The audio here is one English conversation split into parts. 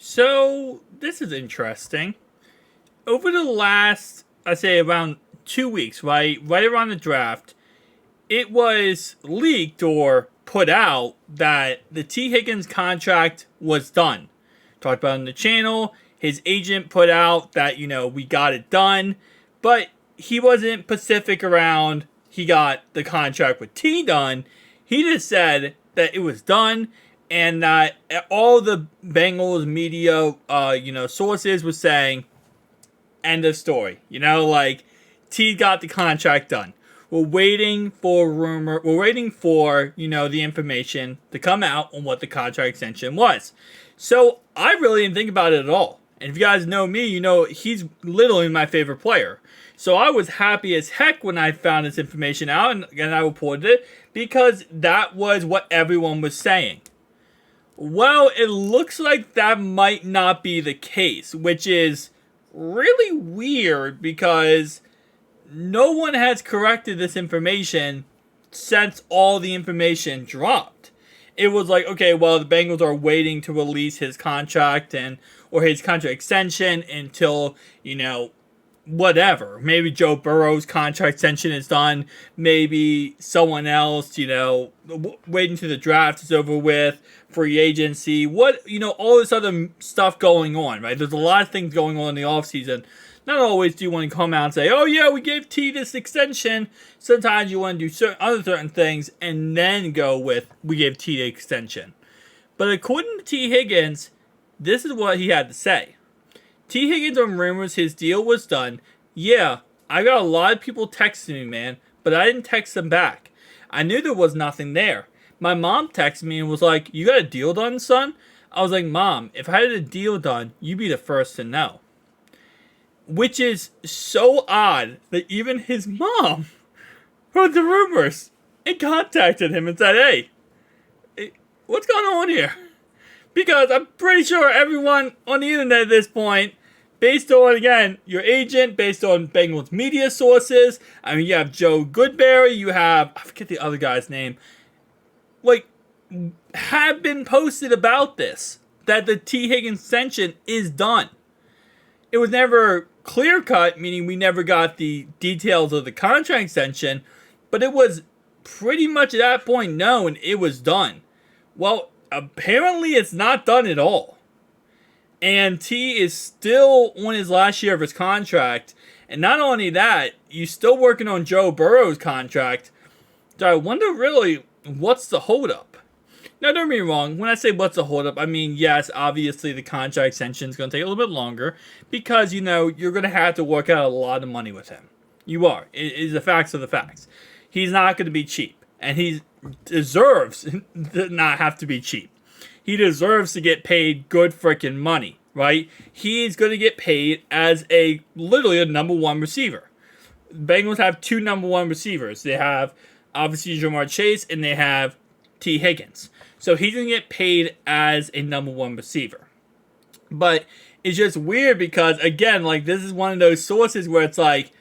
So, this is interesting. Over the last, I'd say around 2 weeks, right around the draft, it was leaked or put out that the T. Higgins contract was done. Talked about it on the channel. His agent put out that, we got it done. But he wasn't specific around he got the contract with T done. He just said that it was done and that all the Bengals media, sources was saying, end of story. T got the contract done. We're waiting for We're waiting for, the information to come out on what the contract extension was. So I really didn't think about it at all. And if you guys know me, he's literally my favorite player. So I was happy as heck when I found this information out and I reported it because that was what everyone was saying. Well, it looks like that might not be the case, which is really weird because no one has corrected this information since all the information dropped. It was like, okay, well, the Bengals are waiting to release his contract or his contract extension until, whatever. Maybe Joe Burrow's contract extension is done. Maybe someone else, waiting till the draft is over with, free agency, all this other stuff going on, right? There's a lot of things going on in the offseason. Not always do you want to come out and say, oh yeah, we gave T this extension. Sometimes you want to do certain things and then go with, we gave T the extension. But according to T. Higgins, this is what he had to say. T. Higgins on rumors his deal was done. Yeah, I got a lot of people texting me, man, but I didn't text them back. I knew there was nothing there. My mom texted me and was like, you got a deal done, son? I was like, Mom, if I had a deal done, you'd be the first to know. Which is so odd that even his mom heard the rumors and contacted him and said, hey, what's going on here? Because I'm pretty sure everyone on the internet at this point, based on, again, your agent, based on Bengals media sources, I mean, you have Joe Goodberry, you have, I forget the other guy's name, have been posted about this, that the T. Higgins extension is done. It was never clear-cut, meaning we never got the details of the contract extension, but it was pretty much at that point known it was done. Well, apparently it's not done at all. And T is still on his last year of his contract. And not only that, you're still working on Joe Burrow's contract. So I wonder really, what's the holdup? Now, don't get me wrong. When I say what's the holdup, I mean, yes, obviously the contract extension is going to take a little bit longer because, you're going to have to work out a lot of money with him. You are. It is the facts of the facts. He's not going to be cheap. And he deserves to not have to be cheap. He deserves to get paid good freaking money, right? He's going to get paid as literally a number one receiver. Bengals have two number one receivers. They have, obviously, Jamar Chase, and they have T. Higgins. So he's going to get paid as a number one receiver. But it's just weird because, again, this is one of those sources where it's like,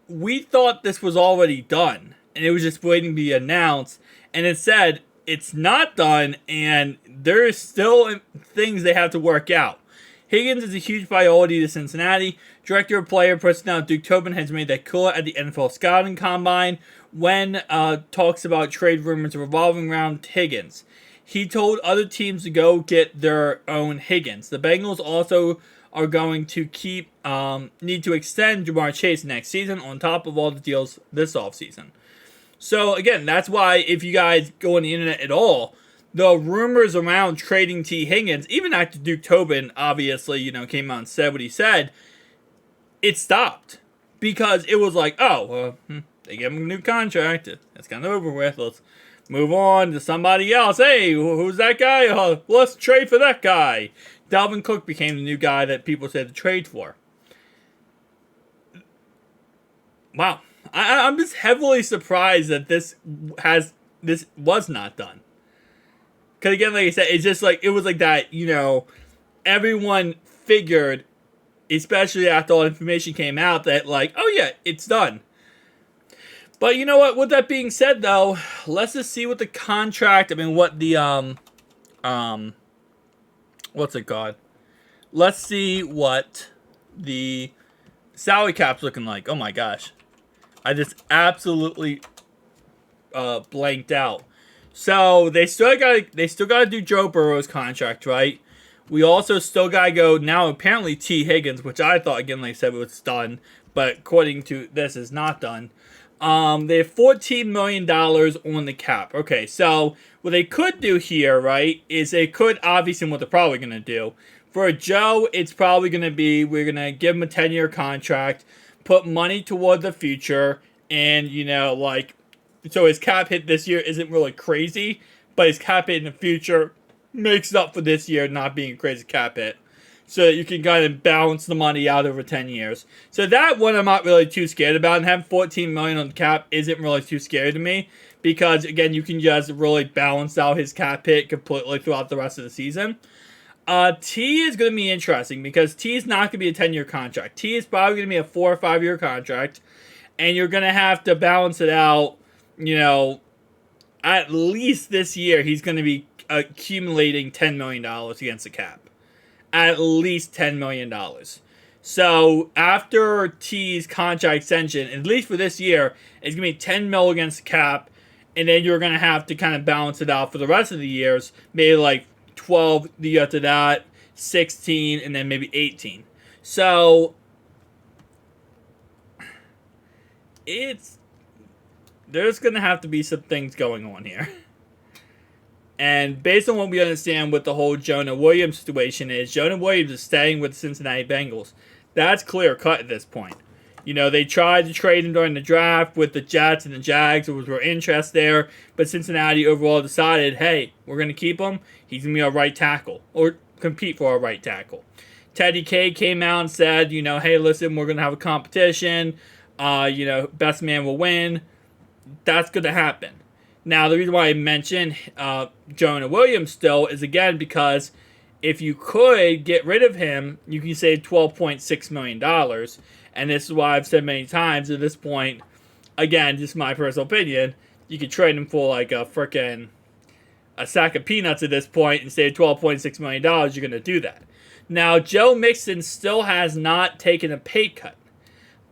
we thought this was already done. And it was just waiting to be announced. And it said it's not done and there is still things they have to work out. Higgins is a huge priority to Cincinnati. Director of Player Personnel Duke Tobin has made that clear at the NFL Scouting Combine when talks about trade rumors revolving around Higgins. He told other teams to go get their own Higgins. The Bengals also are going to need to extend Jamar Chase next season on top of all the deals this offseason. So, again, that's why if you guys go on the internet at all, the rumors around trading T. Higgins, even after Duke Tobin obviously, came out and said what he said, it stopped. Because it was like, they gave him a new contract. It's kind of over with. Let's move on to somebody else. Hey, who's that guy? Let's trade for that guy. Dalvin Cook became the new guy that people said to trade for. Wow. I'm just heavily surprised that this was not done. Because again, like I said, it's just it was like that, everyone figured, especially after all the information came out, that oh yeah, it's done. But you know what, with that being said though, let's just see what the contract, what the, what's it called? let's see what the salary cap's looking like. Oh my gosh. I just absolutely blanked out. So they still gotta do Joe Burrow's contract, right? We also still gotta go now. Apparently, T. Higgins, which I thought again, like I said, was done, but according to this, is not done. They have $14 million on the cap. Okay, so what they could do here, right, is they could obviously what they're probably gonna do. For Joe, it's probably gonna be we're gonna give him a 10-year contract, put money toward the future, and so his cap hit this year isn't really crazy, but his cap hit in the future makes up for this year not being a crazy cap hit. So that you can kind of balance the money out over 10 years. So that one I'm not really too scared about. And having $14 million on the cap isn't really too scary to me. Because, again, you can just really balance out his cap hit completely throughout the rest of the season. T is going to be interesting because T is not going to be a 10-year contract. T is probably going to be a 4 or 5 year contract. And you're going to have to balance it out. At least this year, he's going to be accumulating $10 million against the cap. At least $10 million. So, after T's contract extension, at least for this year, it's going to be $10 million against the cap. And then you're going to have to kind of balance it out for the rest of the years. Maybe like 12 the year after that, 16, and then maybe 18. So, there's going to have to be some things going on here. And based on what we understand with the whole Jonah Williams situation is, Jonah Williams is staying with the Cincinnati Bengals. That's clear cut at this point. They tried to trade him during the draft with the Jets and the Jags. There was real interest there. But Cincinnati overall decided, hey, we're going to keep him. He's going to be our right tackle. Or compete for our right tackle. Teddy K came out and said, hey, listen, we're going to have a competition. Best man will win. That's going to happen. Now, the reason why I mentioned Jonah Williams still is, again, because if you could get rid of him, you can save $12.6 million. And this is why I've said many times at this point, again, just my personal opinion, you could trade him for like a sack of peanuts at this point and save $12.6 million. You're going to do that. Now, Joe Mixon still has not taken a pay cut.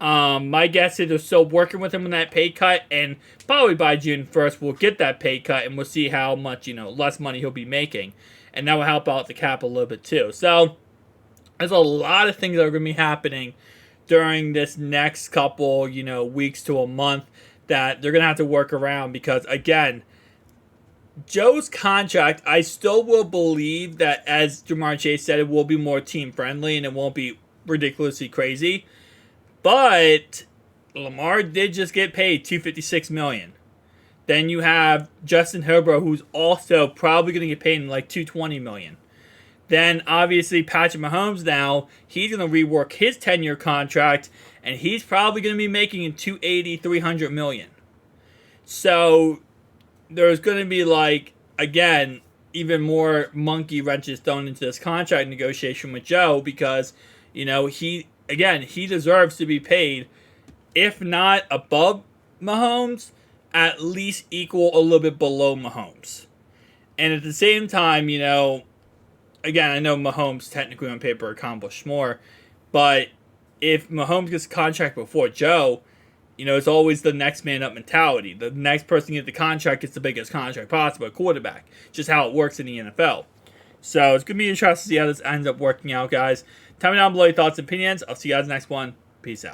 My guess is they're still working with him on that pay cut, and probably by June 1st we'll get that pay cut, and we'll see how much, less money he'll be making. And that will help out the cap a little bit too. So, there's a lot of things that are going to be happening during this next couple, weeks to a month that they're going to have to work around because, again, Joe's contract, I still will believe that, as Jamar Chase said, it will be more team-friendly and it won't be ridiculously crazy. But Lamar did just get paid $256 million. Then you have Justin Herbert, who's also probably going to get paid like $220 million. Then obviously Patrick Mahomes now, he's going to rework his 10-year contract, and he's probably going to be making $280-300 million. So there's going to be again, even more monkey wrenches thrown into this contract negotiation with Joe because he deserves to be paid, if not above Mahomes, at least equal a little bit below Mahomes. And at the same time, again, I know Mahomes technically on paper accomplished more, but if Mahomes gets a contract before Joe, it's always the next man up mentality. The next person to get the contract gets the biggest contract possible, a quarterback. Just how it works in the NFL. So it's going to be interesting to see how this ends up working out, guys. Tell me down below your thoughts and opinions. I'll see you guys next one. Peace out.